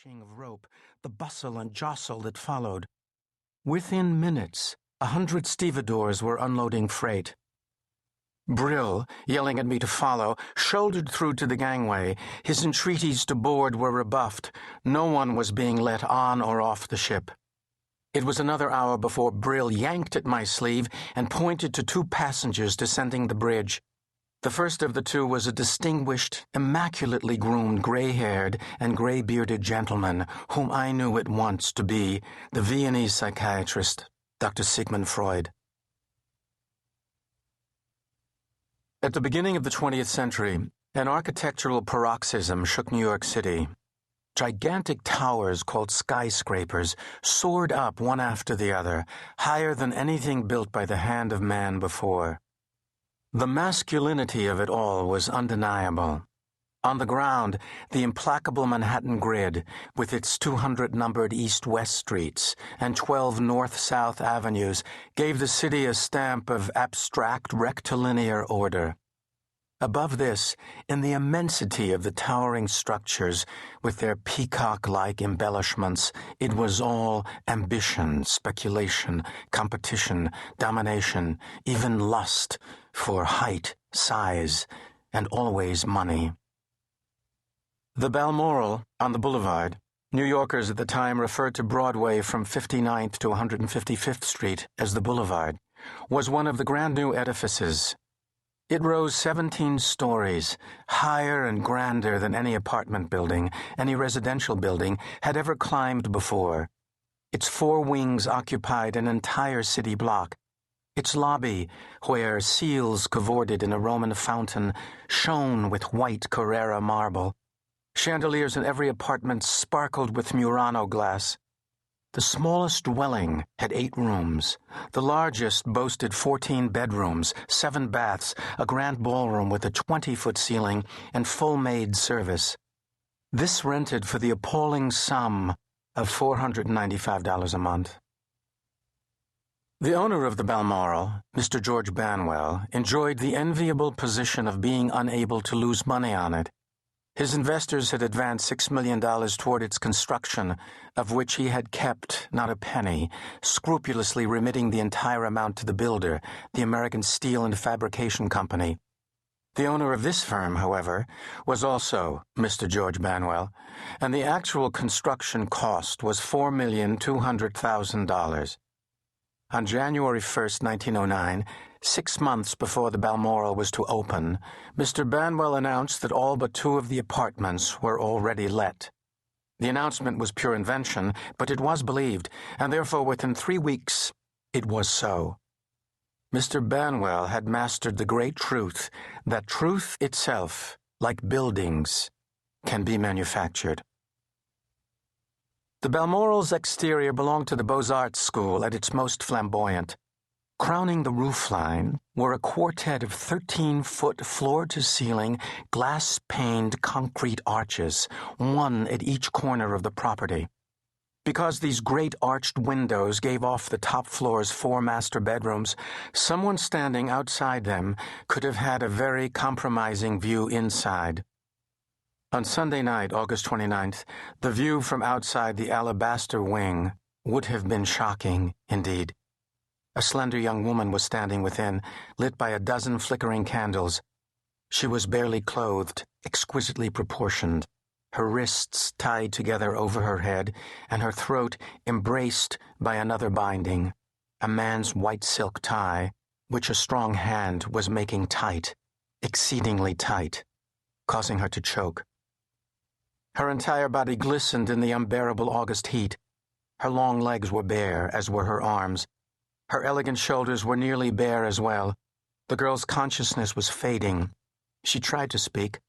lashing of rope, the bustle and jostle that followed. Within minutes, 100 stevedores were unloading freight. Brill, yelling at me to follow, shouldered through to the gangway. His entreaties to board were rebuffed. No one was being let on or off the ship. It was another hour before Brill yanked at my sleeve and pointed to 2 passengers descending the bridge. The first of the 2 was a distinguished, immaculately groomed, gray-haired and gray-bearded gentleman whom I knew at once to be the Viennese psychiatrist, Dr. Sigmund Freud. At the beginning of the 20th century, an architectural paroxysm shook New York City. Gigantic towers called skyscrapers soared up one after the other, higher than anything built by the hand of man before. The masculinity of it all was undeniable. On the ground, the implacable Manhattan grid, with its 200 numbered east-west streets and 12 north-south avenues, gave the city a stamp of abstract rectilinear order. Above this, in the immensity of the towering structures, with their peacock-like embellishments, it was all ambition, speculation, competition, domination, even lust for height, size, and always money. The Balmoral, on the boulevard, New Yorkers at the time referred to Broadway from 59th to 155th Street as the boulevard, was one of the grand new edifices. It rose 17 stories, higher and grander than any apartment building, any residential building, had ever climbed before. Its 4 wings occupied an entire city block. Its lobby, where seals cavorted in a Roman fountain, shone with white Carrara marble. Chandeliers in every apartment sparkled with Murano glass. The smallest dwelling had 8 rooms. The largest boasted 14 bedrooms, 7 baths, a grand ballroom with a 20-foot ceiling, and full maid service. This rented for the appalling sum of $495 a month. The owner of the Balmoral, Mr. George Banwell, enjoyed the enviable position of being unable to lose money on it. His investors had advanced $6 million toward its construction, of which he had kept not a penny, scrupulously remitting the entire amount to the builder, the American Steel and Fabrication Company. The owner of this firm, however, was also Mr. George Banwell, and the actual construction cost was $4,200,000. On January 1st, 1909, 6 months before the Balmoral was to open, Mr. Banwell announced that all but 2 of the apartments were already let. The announcement was pure invention, but it was believed, and therefore within 3 weeks it was so. Mr. Banwell had mastered the great truth that truth itself, like buildings, can be manufactured. The Balmoral's exterior belonged to the Beaux-Arts school at its most flamboyant. Crowning the roofline were a quartet of 13-foot floor-to-ceiling, glass-paned concrete arches, 1 at each corner of the property. Because these great arched windows gave off the top floor's 4 master bedrooms, someone standing outside them could have had a very compromising view inside. On Sunday night, August 29th, the view from outside the alabaster wing would have been shocking indeed. A slender young woman was standing within, lit by a dozen flickering candles. She was barely clothed, exquisitely proportioned, her wrists tied together over her head, and her throat embraced by another binding, a man's white silk tie, which a strong hand was making tight, exceedingly tight, causing her to choke. Her entire body glistened in the unbearable August heat. Her long legs were bare, as were her arms. Her elegant shoulders were nearly bare as well. The girl's consciousness was fading. She tried to speak.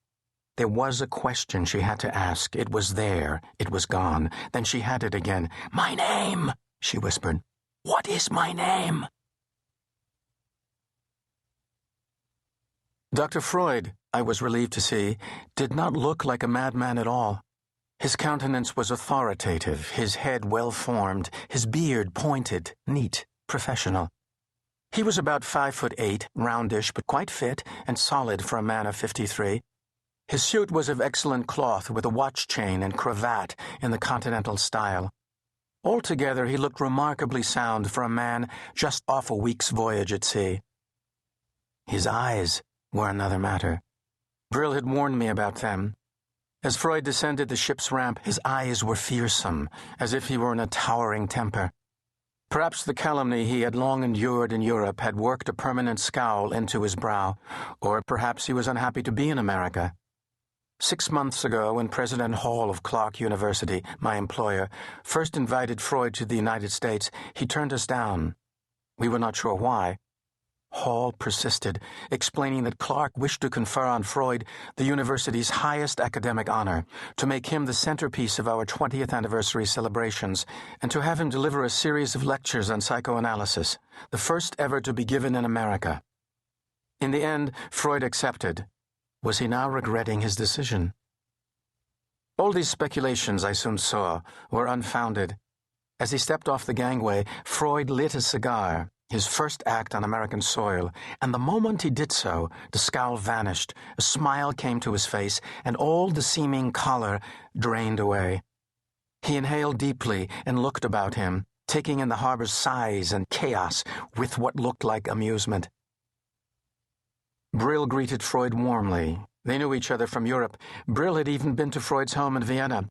There was a question she had to ask. It was there. It was gone. Then she had it again. "My name," she whispered. "What is my name?" Dr. Freud, I was relieved to see, did not look like a madman at all. His countenance was authoritative, his head well-formed, his beard pointed, neat, professional. He was about 5'8", roundish, but quite fit and solid for a man of 53. His suit was of excellent cloth with a watch chain and cravat in the continental style. Altogether, he looked remarkably sound for a man just off a week's voyage at sea. His eyes were another matter. Brill had warned me about them. As Freud descended the ship's ramp, his eyes were fearsome, as if he were in a towering temper. Perhaps the calumny he had long endured in Europe had worked a permanent scowl into his brow, or perhaps he was unhappy to be in America. 6 months ago, when President Hall of Clark University, my employer, first invited Freud to the United States, he turned us down. We were not sure why. Hall persisted, explaining that Clark wished to confer on Freud the university's highest academic honor, to make him the centerpiece of our 20th anniversary celebrations, and to have him deliver a series of lectures on psychoanalysis, the first ever to be given in America. In the end, Freud accepted. Was he now regretting his decision? All these speculations, I soon saw, were unfounded. As he stepped off the gangway, Freud lit a cigar, his first act on American soil, and the moment he did so, the scowl vanished, a smile came to his face, and all the seeming choler drained away. He inhaled deeply and looked about him, taking in the harbor's size and chaos with what looked like amusement. Brill greeted Freud warmly. They knew each other from Europe. Brill had even been to Freud's home in Vienna.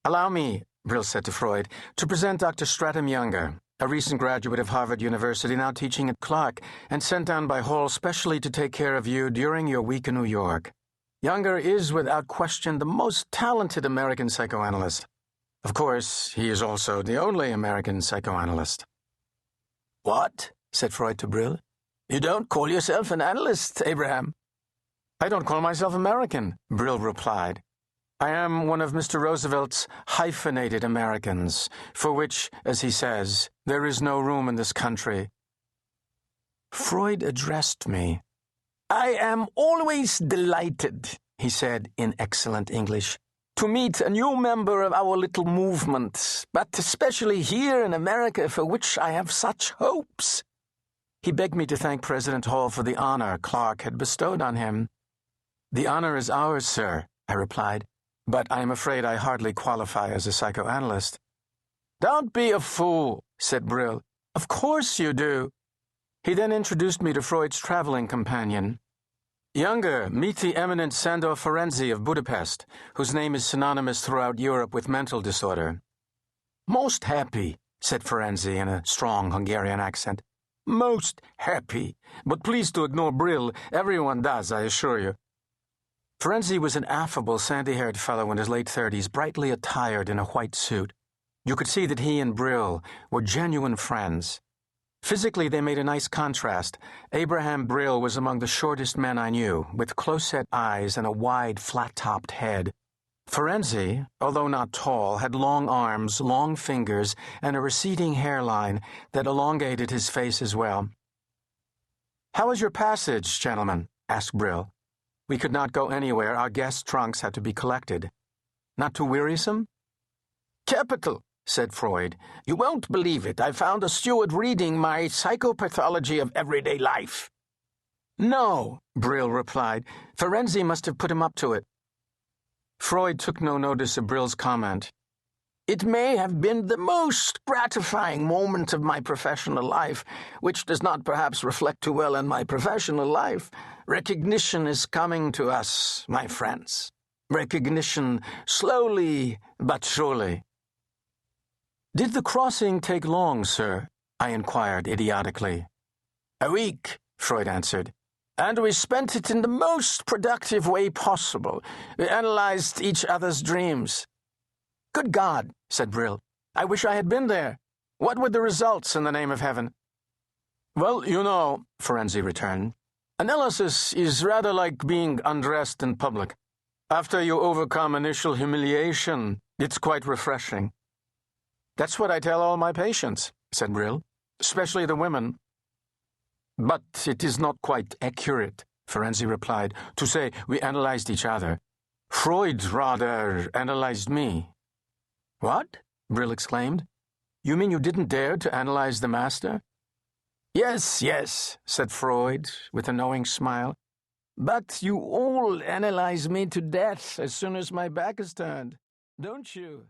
"Allow me," Brill said to Freud, "to present Dr. Stratham Younger, a recent graduate of Harvard University now teaching at Clark, and sent down by Hall specially to take care of you during your week in New York. Younger is, without question, the most talented American psychoanalyst. Of course, he is also the only American psychoanalyst." "What?" said Freud to Brill. "You don't call yourself an analyst, Abraham." "I don't call myself American," Brill replied. "I am one of Mr. Roosevelt's hyphenated Americans, for which, as he says, there is no room in this country." Freud addressed me. "I am always delighted," he said in excellent English, "to meet a new member of our little movement, but especially here in America, for which I have such hopes." He begged me to thank President Hall for the honor Clark had bestowed on him. "The honor is ours, sir," I replied, "but I am afraid I hardly qualify as a psychoanalyst." "Don't be a fool," said Brill. "Of course you do." He then introduced me to Freud's traveling companion. "Younger, meet the eminent Sandor Ferenczi of Budapest, whose name is synonymous throughout Europe with mental disorder." "Most happy," said Ferenczi in a strong Hungarian accent. "Most happy. But please to ignore Brill. Everyone does, I assure you." Ferenczi was an affable, sandy-haired fellow in his late 30s, brightly attired in a white suit. You could see that he and Brill were genuine friends. Physically, they made a nice contrast. Abraham Brill was among the shortest men I knew, with close-set eyes and a wide, flat-topped head. Ferenczi, although not tall, had long arms, long fingers, and a receding hairline that elongated his face as well. "How was your passage, gentlemen?" asked Brill. We could not go anywhere. Our guest trunks had to be collected. "Not too wearisome?" "Capital," said Freud. "You won't believe it. I found a steward reading my Psychopathology of Everyday Life." "No," Brill replied. "Ferenczi must have put him up to it." Freud took no notice of Brill's comment. "It may have been the most gratifying moment of my professional life, which does not perhaps reflect too well on my professional life. Recognition is coming to us, my friends. Recognition, slowly but surely." "Did the crossing take long, sir?" I inquired idiotically. "A week," Freud answered. "And we spent it in the most productive way possible. We analyzed each other's dreams." "Good God," said Brill. "I wish I had been there. What were the results, in the name of heaven?" "Well, you know," Ferenczi returned, "analysis is rather like being undressed in public. After you overcome initial humiliation, it's quite refreshing." "That's what I tell all my patients," said Brill, "especially the women." "But it is not quite accurate," Ferenczi replied, "to say we analyzed each other. Freud rather analyzed me." "What?" Brill exclaimed. "You mean you didn't dare to analyze the master?" "Yes, yes," said Freud, with a knowing smile. "But you all you'll analyze me to death as soon as my back is turned, don't you?